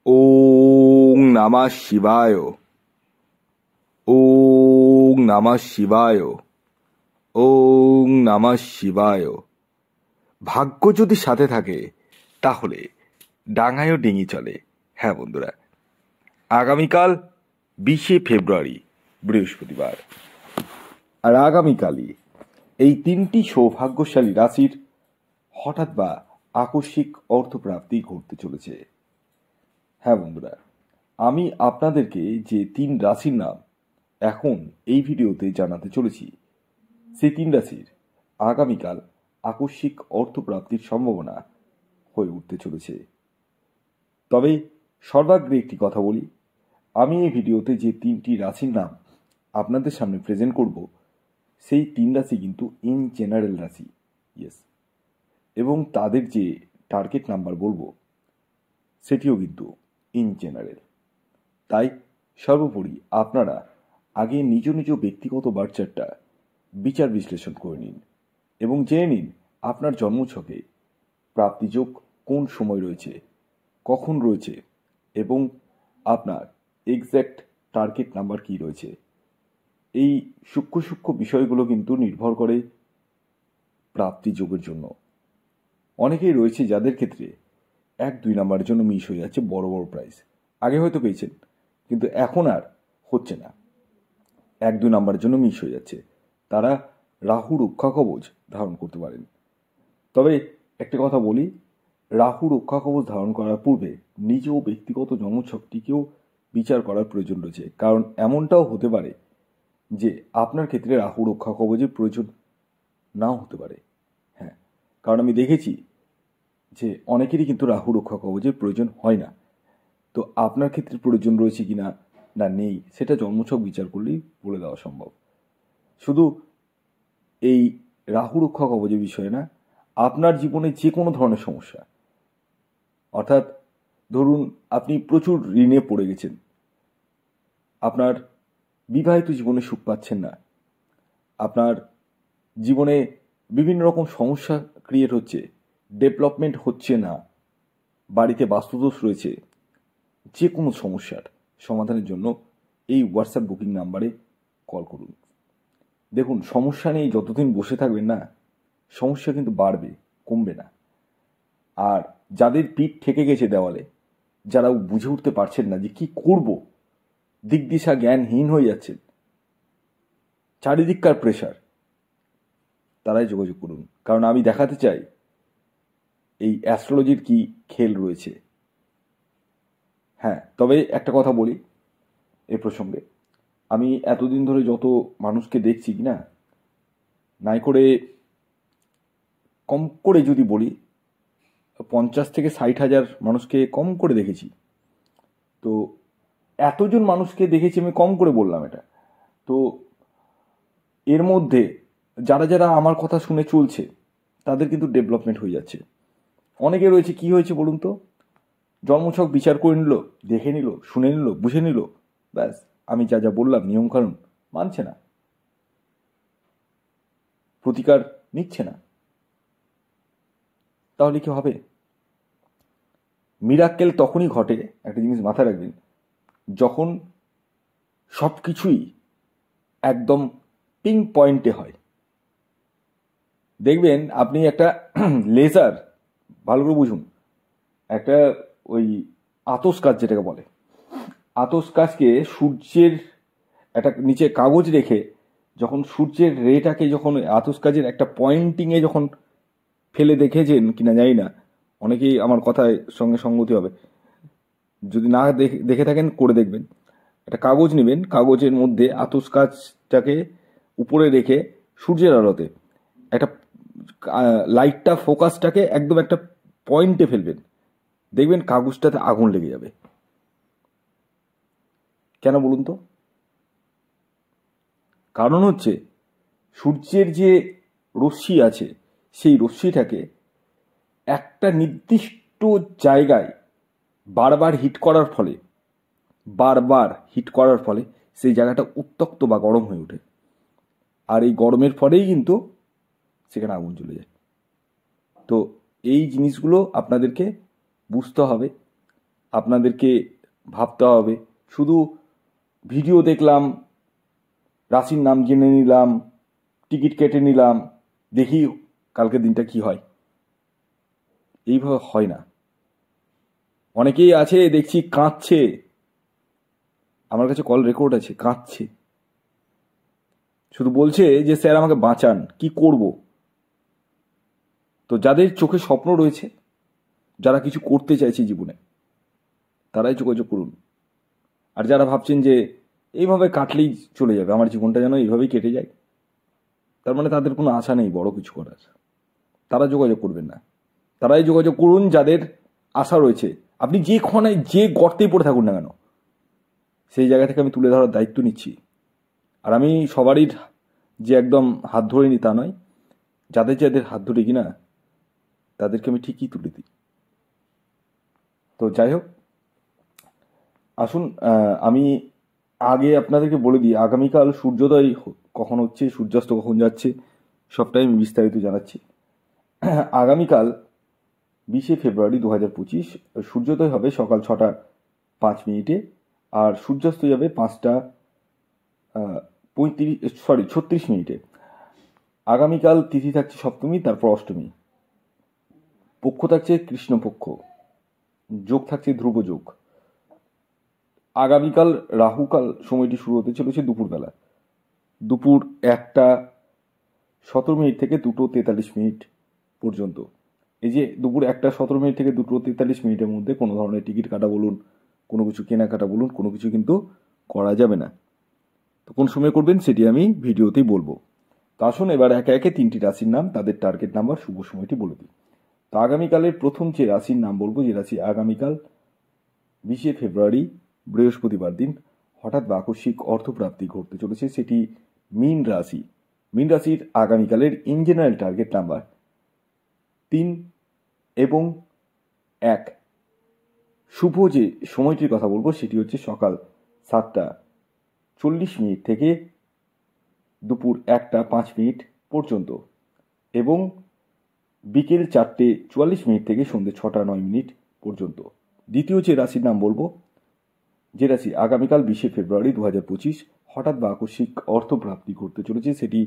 ওং নমঃ শিবায়। ওং নমঃ শিবায়। ওং নমঃ শিবায়। ভাগ্য যদি সাথে থাকে তাহলে ডাঙায়ও ডিঙি চলে। হ্যাঁ বন্ধুরা, আগামীকাল 20শে ফেব্রুয়ারি বৃহস্পতিবার, আর আগামীকালই এই 3টি সৌভাগ্যশালী রাশির হঠাৎ বা আকস্মিক অর্থপ্রাপ্তি ঘটতে চলেছে। হ্যাঁ বন্ধুরা, আমি আপনাদেরকে যে 3 রাশির নাম এখন এই ভিডিওতে জানাতে চলেছি, সেই 3 রাশির আগামীকাল আকস্মিক অর্থপ্রাপ্তির সম্ভাবনা হয়ে উঠতে চলেছে। তবে সর্বাগ্রে একটি কথা বলি, আমি এই ভিডিওতে যে 3টি রাশির নাম আপনাদের সামনে প্রেজেন্ট করব, সেই 3 রাশি কিন্তু ইন জেনারেল রাশি, ইয়েস, এবং তাদের যে টার্গেট নাম্বার বলবো সেটিও কিন্তু ইন জেনারেল। তাই সর্বোপরি আপনারা আগে নিজ নিজ ব্যক্তিগত বার্চারটা বিচার বিশ্লেষণ করে নিন এবং জেনে নিন আপনার জন্মছকে প্রাপ্তিযোগ কোন সময় রয়েছে, কখন রয়েছে এবং আপনার এক্স্যাক্ট টার্গেট নাম্বার কী রয়েছে। এই সূক্ষ্ম সূক্ষ্ম বিষয়গুলো কিন্তু নির্ভর করে প্রাপ্তিযোগের জন্য। অনেকেই রয়েছে যাদের ক্ষেত্রে 1-2 নাম্বারের জন্য মিস হয়ে যাচ্ছে বড় বড় প্রাইস। আগে হয়তো পেয়েছেন, কিন্তু এখন আর হচ্ছে না, 1-2 নাম্বারের জন্য মিস হয়ে যাচ্ছে। তারা রাহু রক্ষা কবচ ধারণ করতে পারেন। তবে একটা কথা বলি, রাহু রক্ষা কবচ ধারণ করার পূর্বে নিজেও ব্যক্তিগত জন্মছকটিকেও বিচার করার প্রয়োজন রয়েছে, কারণ এমনটাও হতে পারে যে আপনার ক্ষেত্রে রাহু রক্ষা কবচের প্রয়োজন নাও হতে পারে। হ্যাঁ, কারণ আমি দেখেছি যে অনেকেরই কিন্তু রাহু রক্ষা কবচের প্রয়োজন হয় না। তো আপনার ক্ষেত্রে প্রয়োজন রয়েছে কি না না নেই, সেটা জন্মছক বিচার করলেই বলে দেওয়া সম্ভব। শুধু এই রাহু রক্ষা কবচের বিষয়ে না, আপনার জীবনে যে কোনো ধরনের সমস্যা, অর্থাৎ ধরুন আপনি প্রচুর ঋণে পড়ে গেছেন, আপনার বিবাহিত জীবনে সুখ পাচ্ছেন না, আপনার জীবনে বিভিন্ন রকম সমস্যা ক্রিয়েট হচ্ছে, ডেভেলপমেন্ট হচ্ছে না, বাড়িতে বাস্তুদোষ রয়েছে, যে কোনো সমস্যার সমাধানের জন্য এই হোয়াটসঅ্যাপ বুকিং নাম্বারে কল করুন। দেখুন, সমস্যা নিয়ে যতদিন বসে থাকবেন না, সমস্যা কিন্তু বাড়বে, কমবে না। আর যাদের পিঠ ঠেকে গেছে দেওয়ালে, যারা বুঝে উঠতে পারছেন না যে কি করব, দিকদিশা জ্ঞানহীন হয়ে যাচ্ছেন, চারিদিককার প্রেশার, তারাই যোগাযোগ করুন। কারণ আমি দেখাতে চাই এই অ্যাস্ট্রোলজির কি খেল রয়েছে। হ্যাঁ, তবে একটা কথা বলি এ প্রসঙ্গে, আমি এতদিন ধরে যত মানুষকে দেখছি কি না, নাই করে কম করে যদি বলি 50 থেকে 60 হাজার মানুষকে কম করে দেখেছি। তো এতজন মানুষকে দেখেছি, আমি কম করে বললাম এটা। তো এর মধ্যে যারা যারা আমার কথা শুনে চলছে তাদের কিন্তু ডেভেলপমেন্ট হয়ে যাচ্ছে। অনেকে রয়েছে, কি হয়েছে বলুন তো, জন্মছক বিচার করে নিল, দেখে নিল, শুনে নিল, বুঝে নিল, ব্যাস আমি যা যা বললাম নিয়মকানুন মানছে না, প্রতিকার নিচ্ছে না, তাহলে কি হবে? মিরাক্কেল তখনই ঘটে, একটা জিনিস মাথায় রাখবেন, যখন সব কিছুই একদম পিং পয়েন্টে হয়। দেখবেন আপনি একটা লেজার, ভালো করে বুঝুন, একটা ওই আতস কাচ যেটাকে বলে, আতস কাচকে সূর্যের একটা নিচে কাগজ রেখে যখন সূর্যের রেটাকে যখন আতস কাচের একটা পয়েন্টিংয়ে যখন ফেলে দেখেছেন কিনা জানি না, অনেকেই আমার কথায় সঙ্গে সঙ্গতি হবে, যদি না দেখে থাকেন করে দেখবেন। একটা কাগজ নেবেন, কাগজের মধ্যে আতস কাচটাকে উপরে রেখে সূর্যের আলোতে একটা লাইটটা ফোকাসটাকে একদম একটা পয়েন্টে ফেলবেন, দেখবেন কাগজটাতে আগুন লেগে যাবে। কেন বলুন তো? কারণ হচ্ছে সূর্যের যে রশ্মি আছে, সেই রশ্মিটাকে একটা নির্দিষ্ট জায়গায় বারবার হিট করার ফলে সেই জায়গাটা উত্তপ্ত বা গরম হয়ে ওঠে, আর এই গরমের ফলেই কিন্তু সেখানে আগুন জ্বলে যায়। তো এই জিনিসগুলো আপনাদেরকে বুঝতে হবে, আপনাদেরকে ভাবতে হবে। শুধু ভিডিও দেখলাম, রাশির নাম জেনে নিলাম, টিকিট কেটে নিলাম, দেখি কালকের দিনটা কি হয়, এইভাবে হয় না। অনেকেই আছে দেখছি কাঁদছে, আমার কাছে কল রেকর্ড আছে, কাঁদছে, শুধু বলছে যে স্যার আমাকে বাঁচান, কি করব। তো যাদের চোখে স্বপ্ন রয়েছে, যারা কিছু করতে চাইছে জীবনে, তারাই যোগাযোগ করুন। আর যারা ভাবছেন যে এইভাবে কাটলেই চলে যাবে, আমার জীবনটা যেন এইভাবেই কেটে যায়, তার মানে তাদের কোনো আশা নেই বড় কিছু করার, তারা যোগাযোগ করবেন না। তারাই যোগাযোগ করুন যাদের আশা রয়েছে। আপনি যে ক্ষণে যে গর্তেই পড়ে থাকুন না কেন, সেই জায়গা থেকে আমি তুলে ধরার দায়িত্ব নিচ্ছি। আর আমি সবারই যে একদম হাত ধরে নিই তা নয়, যাদের যাদের হাত ধরে কিনা তাদেরকে আমি ঠিকই তুলে দিই। তো যাই হোক, আসুন আমি আগে আপনাদেরকে বলে দিই আগামীকাল সূর্যোদয় কখন হচ্ছে, সূর্যাস্ত কখন যাচ্ছে, সবটাই আমি বিস্তারিত জানাচ্ছি। আগামীকাল 20শে ফেব্রুয়ারি 2025 সূর্যোদয় হবে সকাল 6টা 5 মিনিটে, আর সূর্যাস্ত যাবে 5টা 36 মিনিটে। আগামীকাল তিথি থাকছে সপ্তমী, তারপর অষ্টমী, পক্ষ থাকছে কৃষ্ণপক্ষ, যোগ থাকছে ধ্রুব যোগ। আগামীকাল রাহুকাল সময়টি শুরু হতে চলেছে দুপুরবেলা, দুপুর 1টা 17 মিনিট থেকে 2টো 43 মিনিট পর্যন্ত। এই যে দুপুর 1টা 17 মিনিট থেকে 2টো 43 মিনিটের মধ্যে কোনো ধরনের টিকিট কাটা বলুন, কোনো কিছু কেনাকাটা বলুন, কোনো কিছু কিন্তু করা যাবে না। তো কোন সময় করবেন সেটি আমি ভিডিওতেই বলবো। তো আসুন এবার একে একে 3টি রাশির নাম, তাদের টার্গেট নাম্বার, শুভ সময়টি বলে দিই। তো আগামীকালের প্রথম যে রাশির নাম বলবো, যে রাশি আগামীকাল 20শে ফেব্রুয়ারি বৃহস্পতিবার দিন হঠাৎ বা আকস্মিক অর্থপ্রাপ্তি ঘটতে চলেছে, সেটি মীন রাশি। মীন রাশির আগামীকালের ইন জেনারেল টার্গেট নাম্বার 3 এবং 1। শুভ যে সময়টির কথা বলবো সেটি হচ্ছে সকাল 7টা 40 মিনিট থেকে দুপুর 1টা 5 মিনিট পর্যন্ত, এবং বিকেল 4টে 44 মিনিট থেকে সন্ধ্যে 6টা 9 মিনিট পর্যন্ত। দ্বিতীয় যে রাশির নাম বলবো, যে রাশি আগামীকাল 20শে ফেব্রুয়ারি 2025 হঠাৎ বা আকস্মিক অর্থপ্রাপ্তি ঘটতে চলেছে, সেটি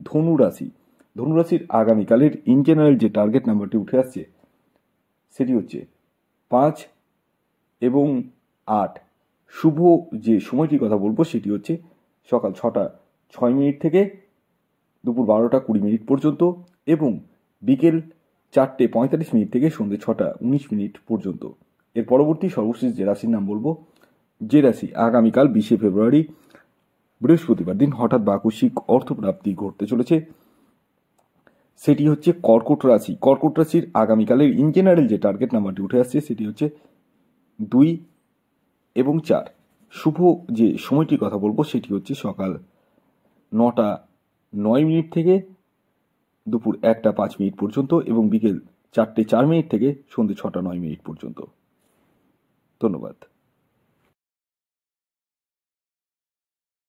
ধনু রাশি। ধনু রাশির আগামীকালের ইন জেনারেল যে টার্গেট নাম্বারটি উঠে আসছে সেটি হচ্ছে 5 এবং 8। শুভ যে সময়টির কথা বলবো সেটি হচ্ছে সকাল 6টা 6 মিনিট থেকে দুপুর 12টা 20 মিনিট পর্যন্ত, এবং বিকেল 4টে 45 মিনিট থেকে সন্ধ্যে 6টা 19 মিনিট পর্যন্ত। এর পরবর্তী সর্বশেষ যে রাশির নাম বলবো, যে রাশি আগামীকাল 20শে ফেব্রুয়ারি বৃহস্পতিবার দিন হঠাৎ বা আকস্মিক অর্থপ্রাপ্তি ঘটতে চলেছে, সেটি হচ্ছে কর্কট রাশি। কর্কট রাশির আগামীকালের ইন জেনারেল যে টার্গেট নাম্বারটি উঠে আসছে সেটি হচ্ছে 2 এবং 4। শুভ যে সময়টির কথা বলবো সেটি হচ্ছে সকাল 9টা 9 মিনিট থেকে দুপুর 1টা 5 মিনিট পর্যন্ত, এবং বিকেল 4টে 4 মিনিট থেকে সন্ধ্যে 6টা 9 মিনিট পর্যন্ত। ধন্যবাদ।